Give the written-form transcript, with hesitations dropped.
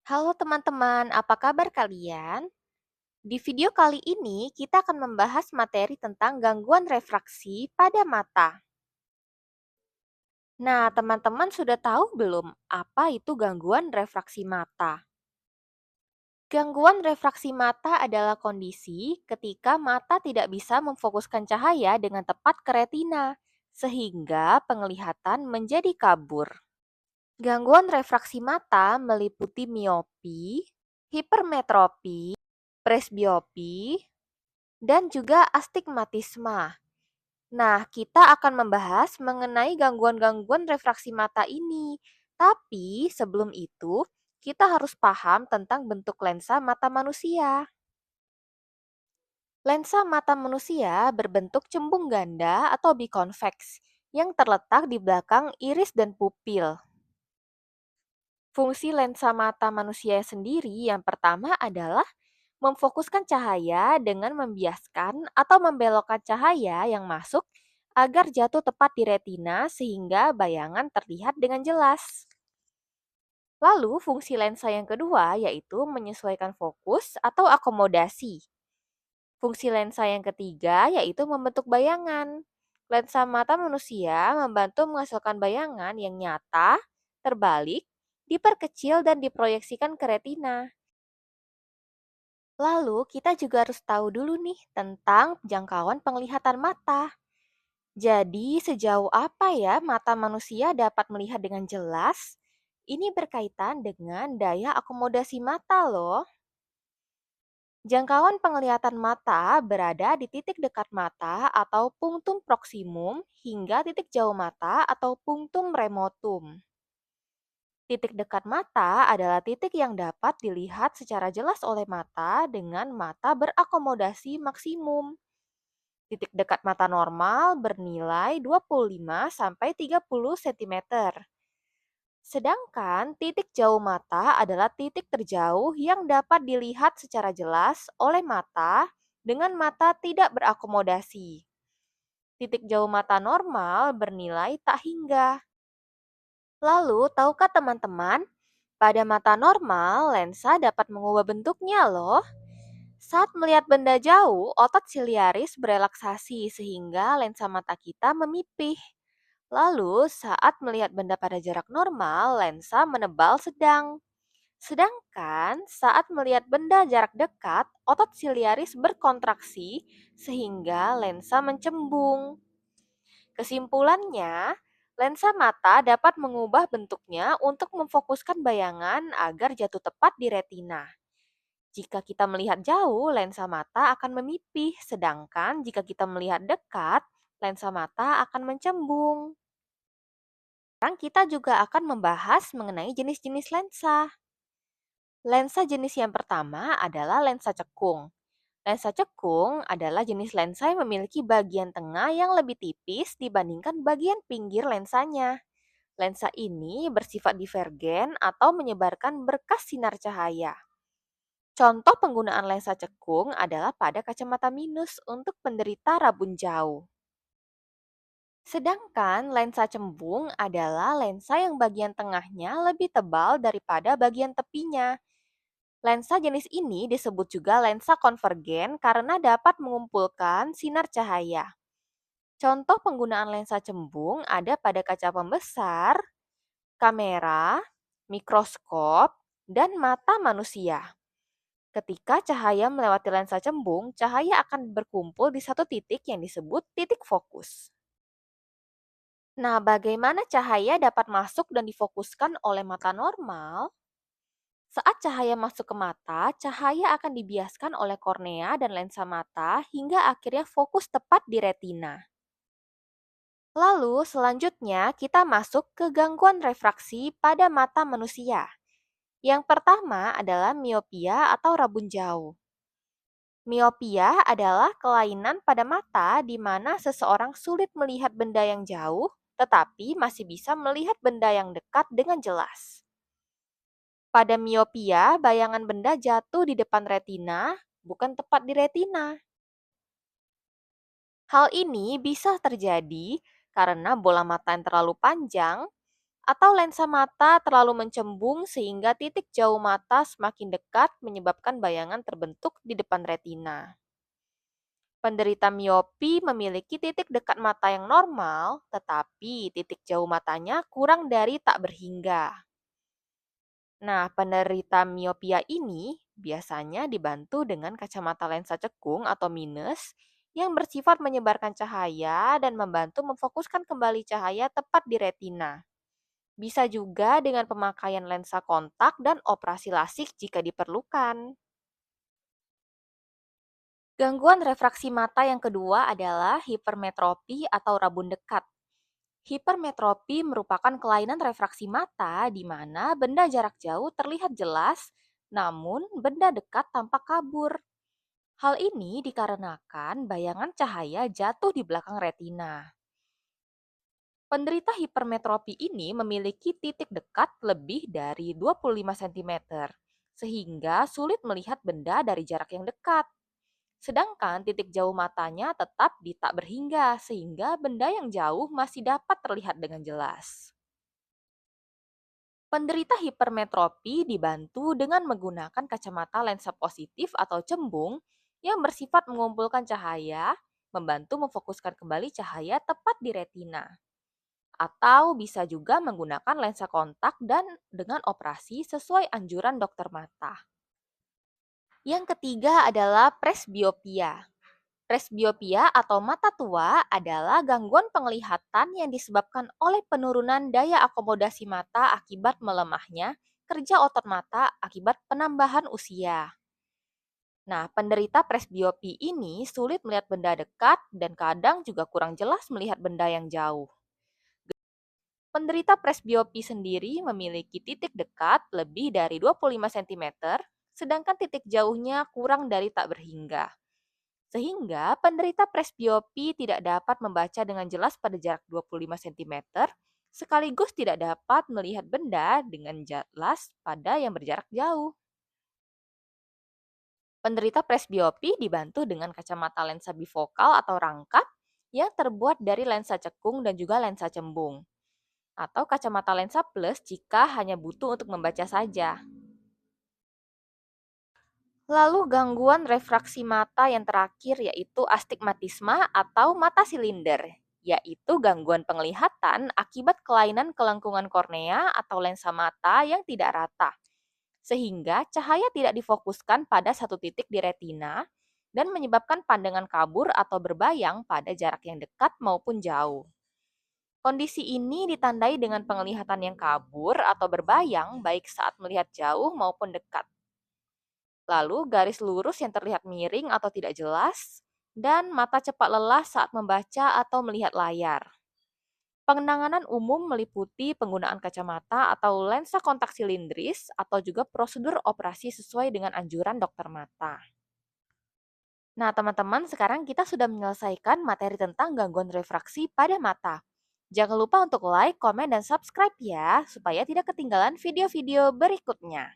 Halo teman-teman, apa kabar kalian? Di video kali ini kita akan membahas materi tentang gangguan refraksi pada mata. Nah, teman-teman sudah tahu belum apa itu gangguan refraksi mata? Gangguan refraksi mata adalah kondisi ketika mata tidak bisa memfokuskan cahaya dengan tepat ke retina, sehingga penglihatan menjadi kabur. Gangguan refraksi mata meliputi miopi, hipermetropi, presbiopi, dan juga astigmatisme. Nah, kita akan membahas mengenai gangguan-gangguan refraksi mata ini. Tapi sebelum itu, kita harus paham tentang bentuk lensa mata manusia. Lensa mata manusia berbentuk cembung ganda atau bikonveks yang terletak di belakang iris dan pupil. Fungsi lensa mata manusia sendiri yang pertama adalah memfokuskan cahaya dengan membiaskan atau membelokkan cahaya yang masuk agar jatuh tepat di retina sehingga bayangan terlihat dengan jelas. Lalu, fungsi lensa yang kedua yaitu menyesuaikan fokus atau akomodasi. Fungsi lensa yang ketiga yaitu membentuk bayangan. Lensa mata manusia membantu menghasilkan bayangan yang nyata, terbalik, diperkecil dan diproyeksikan ke retina. Lalu, kita juga harus tahu dulu nih tentang jangkauan penglihatan mata. Jadi, sejauh apa ya mata manusia dapat melihat dengan jelas? Ini berkaitan dengan daya akomodasi mata loh. Jangkauan penglihatan mata berada di titik dekat mata atau punctum proximum hingga titik jauh mata atau punctum remotum. Titik dekat mata adalah titik yang dapat dilihat secara jelas oleh mata dengan mata berakomodasi maksimum. Titik dekat mata normal bernilai 25-30 cm. Sedangkan titik jauh mata adalah titik terjauh yang dapat dilihat secara jelas oleh mata dengan mata tidak berakomodasi. Titik jauh mata normal bernilai tak hingga. Lalu, tahukah teman-teman, pada mata normal, lensa dapat mengubah bentuknya loh. Saat melihat benda jauh, otot siliaris berelaksasi sehingga lensa mata kita memipih. Lalu, saat melihat benda pada jarak normal, lensa menebal sedang. Sedangkan saat melihat benda jarak dekat, otot siliaris berkontraksi sehingga lensa mencembung. Kesimpulannya, lensa mata dapat mengubah bentuknya untuk memfokuskan bayangan agar jatuh tepat di retina. Jika kita melihat jauh, lensa mata akan memipih, sedangkan jika kita melihat dekat, lensa mata akan mencembung. Sekarang kita juga akan membahas mengenai jenis-jenis lensa. Lensa jenis yang pertama adalah lensa cekung. Lensa cekung adalah jenis lensa yang memiliki bagian tengah yang lebih tipis dibandingkan bagian pinggir lensanya. Lensa ini bersifat divergen atau menyebarkan berkas sinar cahaya. Contoh penggunaan lensa cekung adalah pada kacamata minus untuk penderita rabun jauh. Sedangkan lensa cembung adalah lensa yang bagian tengahnya lebih tebal daripada bagian tepinya. Lensa jenis ini disebut juga lensa konvergen karena dapat mengumpulkan sinar cahaya. Contoh penggunaan lensa cembung ada pada kaca pembesar, kamera, mikroskop, dan mata manusia. Ketika cahaya melewati lensa cembung, cahaya akan berkumpul di satu titik yang disebut titik fokus. Nah, bagaimana cahaya dapat masuk dan difokuskan oleh mata normal? Saat cahaya masuk ke mata, cahaya akan dibiaskan oleh kornea dan lensa mata hingga akhirnya fokus tepat di retina. Lalu, selanjutnya kita masuk ke gangguan refraksi pada mata manusia. Yang pertama adalah miopia atau rabun jauh. Miopia adalah kelainan pada mata di mana seseorang sulit melihat benda yang jauh, tetapi masih bisa melihat benda yang dekat dengan jelas. Pada miopia, bayangan benda jatuh di depan retina, bukan tepat di retina. Hal ini bisa terjadi karena bola mata yang terlalu panjang Atau lensa mata terlalu mencembung sehingga titik jauh mata semakin dekat menyebabkan bayangan terbentuk di depan retina. Penderita miopi memiliki titik dekat mata yang normal, tetapi titik jauh matanya kurang dari tak berhingga. Nah, penderita miopia ini biasanya dibantu dengan kacamata lensa cekung atau minus yang bersifat menyebarkan cahaya dan membantu memfokuskan kembali cahaya tepat di retina. Bisa juga dengan pemakaian lensa kontak dan operasi lasik jika diperlukan. Gangguan refraksi mata yang kedua adalah hipermetropi atau rabun dekat. Hipermetropi merupakan kelainan refraksi mata di mana benda jarak jauh terlihat jelas, namun benda dekat tampak kabur. Hal ini dikarenakan bayangan cahaya jatuh di belakang retina. Penderita hipermetropi ini memiliki titik dekat lebih dari 25 cm, sehingga sulit melihat benda dari jarak yang dekat. Sedangkan titik jauh matanya tetap di tak berhingga, sehingga benda yang jauh masih dapat terlihat dengan jelas. Penderita hipermetropi dibantu dengan menggunakan kacamata lensa positif atau cembung yang bersifat mengumpulkan cahaya, membantu memfokuskan kembali cahaya tepat di retina. Atau bisa juga menggunakan lensa kontak dan dengan operasi sesuai anjuran dokter mata. Yang ketiga adalah presbiopia. Presbiopia atau mata tua adalah gangguan penglihatan yang disebabkan oleh penurunan daya akomodasi mata akibat melemahnya kerja otot mata akibat penambahan usia. Nah, penderita presbiopi ini sulit melihat benda dekat dan kadang juga kurang jelas melihat benda yang jauh. Penderita presbiopi sendiri memiliki titik dekat lebih dari 25 cm, sedangkan titik jauhnya kurang dari tak berhingga. Sehingga penderita presbiopi tidak dapat membaca dengan jelas pada jarak 25 cm, sekaligus tidak dapat melihat benda dengan jelas pada yang berjarak jauh. Penderita presbiopi dibantu dengan kacamata lensa bifokal atau rangkap yang terbuat dari lensa cekung dan juga lensa cembung. Atau kacamata lensa plus jika hanya butuh untuk membaca saja. Lalu gangguan refraksi mata yang terakhir yaitu astigmatisme atau mata silinder, yaitu gangguan penglihatan akibat kelainan kelengkungan kornea atau lensa mata yang tidak rata, sehingga cahaya tidak difokuskan pada satu titik di retina dan menyebabkan pandangan kabur atau berbayang pada jarak yang dekat maupun jauh. Kondisi ini ditandai dengan penglihatan yang kabur atau berbayang baik saat melihat jauh maupun dekat. Lalu garis lurus yang terlihat miring atau tidak jelas, dan mata cepat lelah saat membaca atau melihat layar. Penanganan umum meliputi penggunaan kacamata atau lensa kontak silindris atau juga prosedur operasi sesuai dengan anjuran dokter mata. Nah, teman-teman, sekarang kita sudah menyelesaikan materi tentang gangguan refraksi pada mata. Jangan lupa untuk like, komen, dan subscribe ya, supaya tidak ketinggalan video-video berikutnya.